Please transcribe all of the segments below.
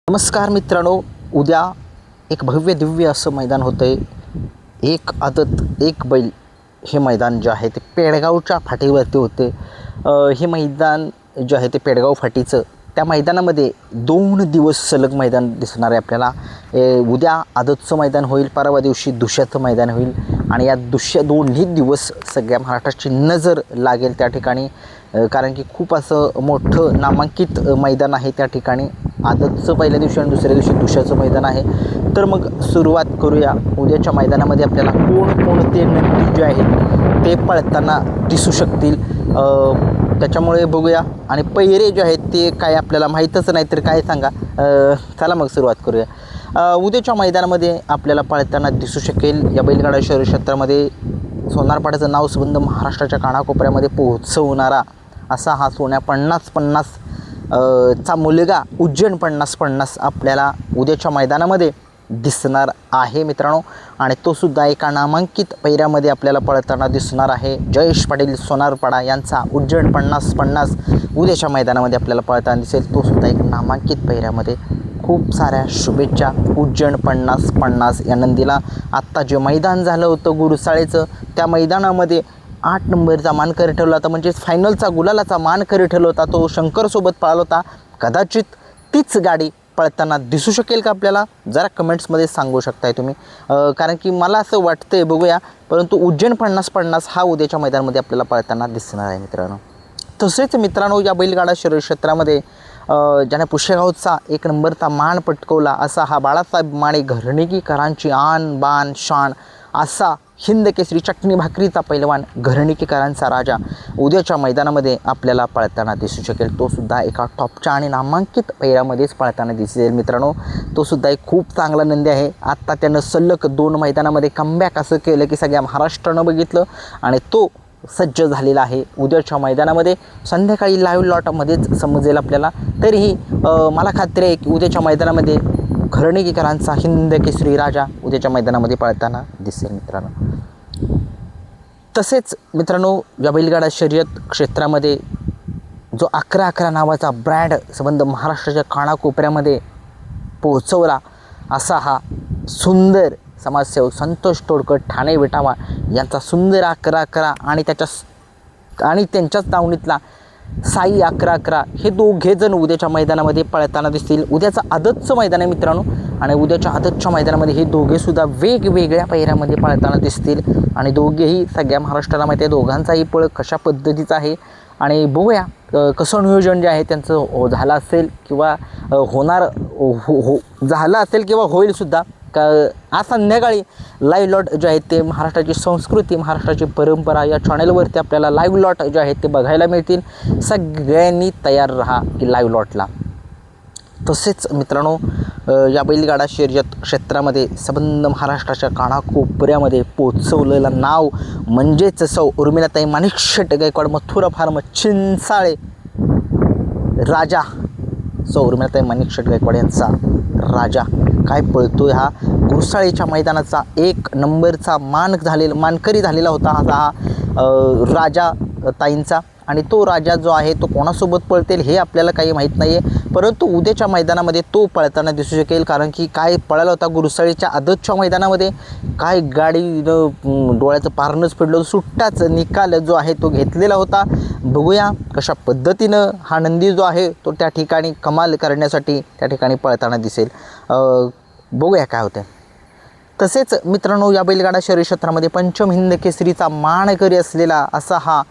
नमस्कार मित्रांनो, उद्या एक भव्य दिव्य असं मैदान होतं आहे. एक आदत एक बैल हे मैदान जे आहे ते पेडगावच्या फाटीवरती होते. हे मैदान जे आहे ते पेडगाव फाटीचं, त्या मैदानामध्ये 2 दिवस सलग मैदान दिसणार आहे आपल्याला. उद्या आदतचं मैदान होईल, परवा दिवशी दुसऱ्याचं मैदान होईल आणि या दोन्ही दिवस सगळ्या महाराष्ट्राची नजर लागेल त्या ठिकाणी. कारण की खूप असं मोठं नामांकित मैदान आहे त्या ठिकाणी. आदतचं पहिल्या दिवशी आणि दुसऱ्या दिवशी दुसऱ्याचं मैदान आहे. तर मग सुरुवात करूया. उद्याच्या मैदानामध्ये आपल्याला कोणकोणते नंदी जे आहेत ते पळताना दिसू शकतील त्याच्यामुळे बघूया. आणि पहिरे जे आहेत ते काय आपल्याला माहीतच नाही तर काय सांगा. चला मग सुरुवात करूया. उद्याच्या मैदानामध्ये आपल्याला पळताना दिसू शकेल या बैलगाडा शहर क्षेत्रामध्ये सोनारपाड्याचं नाव संबंध महाराष्ट्राच्या कानाकोपऱ्यामध्ये पोहोचवणारा असा हा सोन्या 50-50 चा मुलगा उज्जैन 50-50 आपल्याला उद्याच्या मैदानामध्ये दिसणार आहे मित्रांनो. आणि तो सुद्धा एका नामांकित पैऱ्यामध्ये आपल्याला पळताना दिसणार आहे. जयेश पाटील सोनारपाडा यांचा उज्जैन 50-50 उद्याच्या मैदानामध्ये आपल्याला पळताना दिसेल. तो सुद्धा एक नामांकित पैऱ्यामध्ये. खूप साऱ्या शुभेच्छा उज्जैन 50-50 या नंदीला. आत्ता जे मैदान झालं होतं गुरुसाळेचं, त्या मैदानामध्ये 8 नंबरचा मानकरी ठरला होता, म्हणजेच फायनलचा गुलालाचा मानकरी ठरला होता. तो शंकरसोबत पळाला होता. कदाचित तीच गाडी पळताना दिसू शकेल का आपल्याला, जरा कमेंट्समध्ये सांगू शकताय तुम्ही. कारण की मला असं वाटतंय, बघूया. परंतु उज्जैन 50-50 हा उद्याच्या मैदानामध्ये आपल्याला पळताना दिसणार आहे मित्रांनो. तसेच मित्रांनो, या बैलगाडा शरीर क्षेत्रामध्ये ज्याने पुशेगावचा 1 नंबरचा मान पटकवला असा हा बाळासाहेब माने घरणीकीकरांची आन बान शान असा हिंद केसरी चटणी भाकरीचा पैलवान घरणीकीकरांचा राजा उद्याच्या मैदानामध्ये आपल्याला पळताना दिसू शकेल. तो सुद्धा एका टॉपच्या आणि नामांकित पैऱ्यामध्येच पळताना दिसेल मित्रांनो. तो सुद्धा एक खूप चांगला नंदी आहे. आत्ता त्यानं सलग 2 मैदानामध्ये कमबॅक असं केलं की सगळ्या महाराष्ट्रानं बघितलं आणि तो सज्ज झालेला आहे. उद्याच्या मैदानामध्ये संध्याकाळी लाईव्ह लॉटमध्येच समजेल आपल्याला. तरीही मला खात्री आहे की उद्याच्या मैदानामध्ये घरणीकीकरांचा हिंद केसरी राजा उद्याच्या मैदानामध्ये पळताना दिसेल मित्रांनो. तसेच मित्रांनो, या बैलगाडा शर्यत क्षेत्रामध्ये जो 11-11 नावाचा ब्रँड संबंध महाराष्ट्राच्या कानाकोपऱ्यामध्ये पोहोचवला असा हा सुंदर समाजसेवक संतोष तोडकर ठाणे विटावा यांचा सुंदर 11-11 आणि त्यांच्याच दावणीतला साई 11-11 हे दोघे जण उद्याच्या मैदानामध्ये पळताना दिसतील. उद्याचं आदतचं मैदान आहे मित्रांनो आणि उद्याच्या आदतच्या मैदानामध्ये हे दोघेसुद्धा वेगवेगळ्या पैऱ्यामध्ये पळताना दिसतील. आणि दोघेही सगळ्या महाराष्ट्राला माहिती आहे दोघांचाही पळ कशा पद्धतीचा आहे. आणि बघूया कसं नियोजन जे आहे त्यांचं झालं असेल किंवा झालं असेल किंवा होईलसुद्धा. आज संध्याकाळी लाईव्ह लॉट जे आहेत ते महाराष्ट्राची संस्कृती महाराष्ट्राची परंपरा या चॅनलवरती आपल्याला लाईव्ह लॉट जे आहेत ते बघायला मिळतील. सगळ्यांनी तयार राहा की लाईव्ह लॉटला. तसेच मित्रांनो, या बैलगाडा शर्यत क्षेत्रामध्ये संबंध महाराष्ट्राच्या कानाकोपऱ्यामध्ये पोचवलेलं नाव म्हणजेच सौ उर्मिलाताई माणिकशेट गायकवाड मथुरा फार्म चिंचाळे राजा. सौ उर्मिलाताई माणिकशेट गायकवाड यांचा राजा काय पळतोय. हा गुरसाळेच्या मैदानाचा 1 नंबरचा मानकरी झालेला होता हा राजा ताईंचा. आणि तो राजा जो आहे तो कोणासोबत पळतेल हे आपल्याला काही माहीत नाही आहे. परंतु उद्याच्या मैदानामध्ये तो पळताना दिसू शकेल. कारण की काय पळाला होता गुरुसाळीच्या आदतच्या मैदानामध्ये, काय गाडी डोळ्याचं पारणंच पडलं. सुट्टाच निकाल जो आहे तो घेतलेला होता. बघूया कशा पद्धतीनं हा नंदी जो आहे तो त्या ठिकाणी कमाल करण्यासाठी त्या ठिकाणी पळताना दिसेल. बघूया काय होतं. तसेच मित्रांनो, या बैलगाडा शर्यत क्षेत्रामध्ये पंचम हिंद केसरीचा मानकरी असलेला असा हा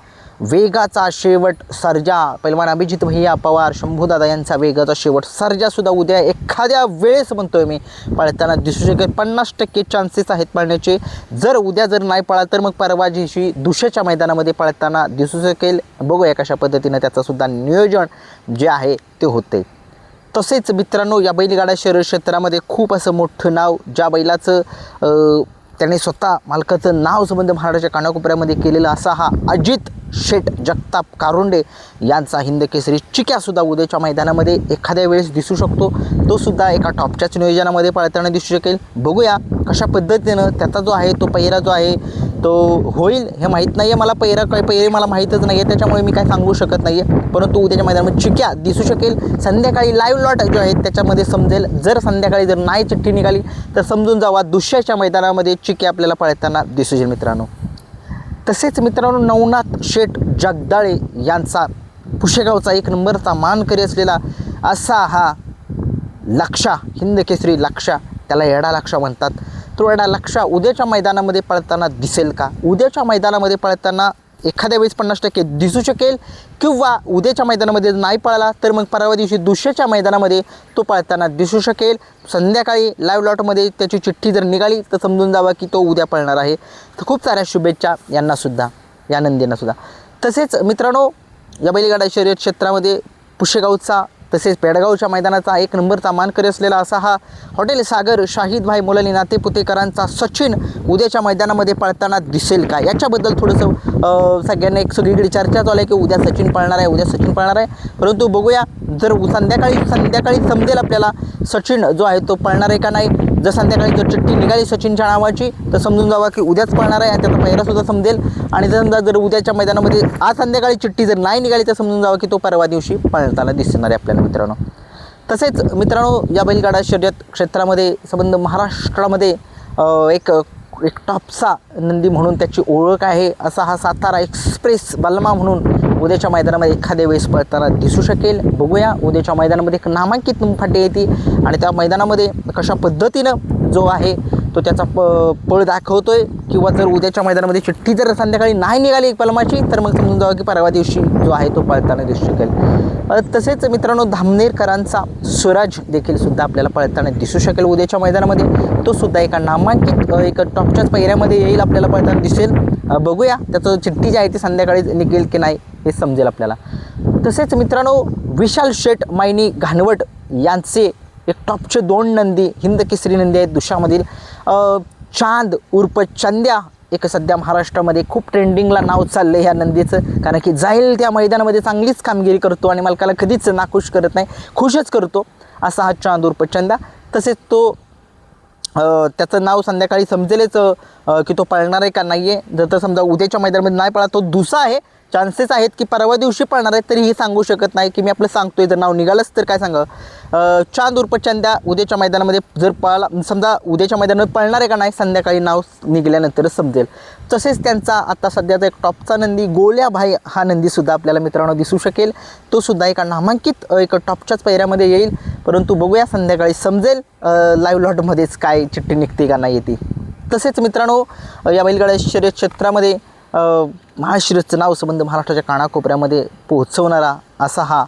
वेगाचा शेवट सर्जा पैलवान अभिजित भैया पवार शंभूदादा यांचा वेगाचा शेवट सर्जासुद्धा उद्या एखाद्या वेळेस म्हणतोय मी पळताना दिसू शकेल. 50% चान्सेस आहेत पळण्याचे. जर उद्या नाही पळा तर मग परवा दिवशी दुसऱ्याच्या मैदानामध्ये पळताना दिसू शकेल. बघूया कशा पद्धतीनं त्याचंसुद्धा नियोजन जे आहे ते होते. तसेच मित्रांनो, या बैलगाडा शर्यत क्षेत्रामध्ये खूप असं मोठं नाव ज्या बैलाचं त्याने स्वतः मालकाचं नाव संबंध महाराष्ट्राच्या कानाकोपऱ्यामध्ये केलेला असा हा अजित शेठ जगताप कारुंडे यांचा हिंद केसरी चिक्यासुद्धा उद्याच्या मैदानामध्ये एखाद्या वेळेस दिसू शकतो. तो सुद्धा एका टॉपच्याच नियोजनामध्ये पळताना दिसू शकेल. बघूया कशा पद्धतीनं त्याचा जो आहे तो पहिरा जो आहे तो होईल हे माहीत नाही आहे मला, पैरे मला माहीतच नाही आहे, त्याच्यामुळे मी काय सांगू शकत नाही आहे. परंतु उद्याच्या मैदानामध्ये चिक्या दिसू शकेल. संध्याकाळी लाईव्ह लॉट जो आहे त्याच्यामध्ये समजेल. जर संध्याकाळी जर नाही चिठ्ठी निघाली तर समजून जावा दुसऱ्याच्या मैदानामध्ये चिक्या आपल्याला पळताना दिसू शकेल मित्रांनो. तसेच मित्रांनो, नवनाथ शेठ जगदाळे यांचा पुशेगावचा 1 नंबरचा मानकरी असलेला असा हा लक्षा, हिंद केसरी लक्षा, त्याला येडा लक्षा म्हणतात. तो येडा लक्षा उद्याच्या मैदानामध्ये पळताना दिसेल का? उद्याच्या मैदानामध्ये पळताना एखाद्या वेळेस 50% दिसू शकेल, किंवा उद्याच्या मैदानामध्ये नाही पळाला तर मग परवा दिवशी दुसऱ्याच्या मैदानामध्ये तो पळताना दिसू शकेल. संध्याकाळी लाईव्ह लॉटमध्ये त्याची चिठ्ठी जर निघाली तर समजून जावा की तो उद्या पळणार आहे. तर खूप साऱ्या शुभेच्छा यांनासुद्धा, या नंदींनासुद्धा. तसेच मित्रांनो, या बैलगाडा शर्यत क्षेत्रामध्ये पुशेगावचा तसेच पेडगावच्या मैदानाचा 1 नंबरचा मानकरी असलेला असा हा हॉटेल सागर शाहीदभाई मोलानी नातेपुतेकरांचा सचिन उद्याच्या मैदानामध्ये पळताना दिसेल का? याच्याबद्दल थोडंसं सगळ्यांना एक सगळीकडे चर्चा चालू आहे की उद्या सचिन पळणार आहे, उद्या सचिन पळणार आहे. परंतु बघूया, जर संध्याकाळी समजेल आपल्याला सचिन जो आहे तो पळणार आहे का नाही. जर संध्याकाळी जर चिठ्ठी निघाली सचिनच्या नावाची तर समजून जावा की उद्याच पळणार आहे, त्याचा पहिरासुद्धा समजेल. आणि जर उद्याच्या मैदानामध्ये आज संध्याकाळी चिठ्ठी जर नाही निघाली तर समजून जावा की तो परवा दिवशी पळताना दिसणार आहे आपल्याला मित्रांनो. तसेच मित्रांनो, या बैलगाडा शर्यत क्षेत्रामध्ये संबंध महाराष्ट्रामध्ये एक टॉपचा नंदी म्हणून त्याची ओळख आहे असा हा सातारा एक्सप्रेस बलमा म्हणून उद्याच्या मैदानामध्ये एखाद्या वेळेस पळताना दिसू शकेल. बघूया उद्याच्या मैदानामध्ये एक नामांकित फाटी येते आणि त्या मैदानामध्ये कशा पद्धतीनं जो आहे तो त्याचा पळ दाखवतोय, किंवा जर उद्याच्या मैदानामध्ये चिठ्ठी जर संध्याकाळी नाही निघाली एक बलमाची तर मग समजून जावं की परवा दिवशी जो आहे तो पळताना दिसू शकेल. तसेच मित्रांनो, धामनेरकरांचा स्वराज देखील सुद्धा आपल्याला पळताना दिसू शकेल उद्याच्या मैदानामध्ये. तो सुद्धा एका नामांकित एक टॉपच्याच पहिऱ्यामध्ये येईल, आपल्याला पळताना दिसेल. बघूया त्याचं चिठ्ठी जी आहे ती संध्याकाळी निघेल की नाही हे समजेल आपल्याला. तसेच मित्रांनो, विशाल शेठ मायनी घाणवट यांचे एक टॉपचे 2 नंदी, हिंद केसरी नंदी आहेत दुशामधील. चांद उर्फ चंद्या एक सध्या महाराष्ट्रामध्ये खूप ट्रेंडिंगला नाव चाललं आहे ह्या नंदीचं, कारण की जाईल त्या मैदानामध्ये चांगलीच कामगिरी करतो आणि मालकाला कधीच नाखुश करत नाही, खुशच करतो असा हा चांद उर्फ चंद्या. तसेच तो त्याचं नाव संध्याकाळी समजेलच की तो पळणार आहे का नाही आहे. जर तर समजा उद्याच्या मैदानामध्ये नाही पळा, तो दुसरा आहे, चान्सेस आहेत की परवा दिवशी पळणार आहे, तरीही सांगू शकत नाही की मी आपलं सांगतोय. जर नाव निघालंच तर काय सांगा. चांद उर्फ चंद्या उद्याच्या मैदानामध्ये जर पळाला, समजा उद्याच्या मैदानात पळणार आहे का नाही संध्याकाळी नाव निघाल्यानंतरच समजेल. तसेच त्यांचा आता सध्याचा एक टॉपचा नंदी गोल्या भाई हा नंदीसुद्धा आपल्याला मित्रांनो दिसू शकेल. तो सुद्धा एका नामांकित एक टॉपच्याच पहिऱ्यामध्ये येईल. परंतु बघूया संध्याकाळी समजेल लाईव्ह लॉटमध्येच काय चिठ्ठी निघते का नाही येते. तसेच मित्रांनो, या बैलगाड्या शर्यत क्षेत्रामध्ये महाशिरसचं नाव संबंध महाराष्ट्राच्या कानाकोपऱ्यामध्ये पोहोचवणारा असा हा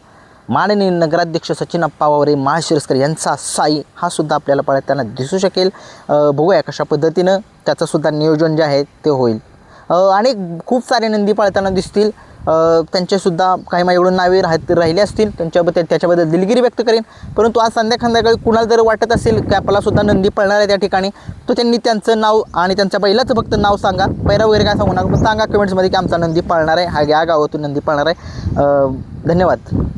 माननीय नगराध्यक्ष सचिन अप्पा वावरे महाशिरसकर यांचा साई हा सुद्धा आपल्याला पळताना दिसू शकेल. बघूया कशा पद्धतीनं त्याचंसुद्धा नियोजन जे आहे ते होईल. आणि खूप सारे नंदी पळताना दिसतील, त्यांचेसुद्धा काही एवढं नावे राहिले असतील, त्याच्याबद्दल दिलगिरी व्यक्त करेन. परंतु आज संध्याकाळी कुणाला जर वाटत असेल की आपल्यालासुद्धा नंदी पळणार आहे त्या ठिकाणी, तर त्यांनी त्यांचं नाव आणि त्यांच्या बैलाचं फक्त नाव सांगा, पैरा वगैरे काय सांगू नका, पण सांगा कमेंट्समध्ये की आमचा नंदी पळणार आहे, हा या गावातून नंदी पळणार आहे. धन्यवाद.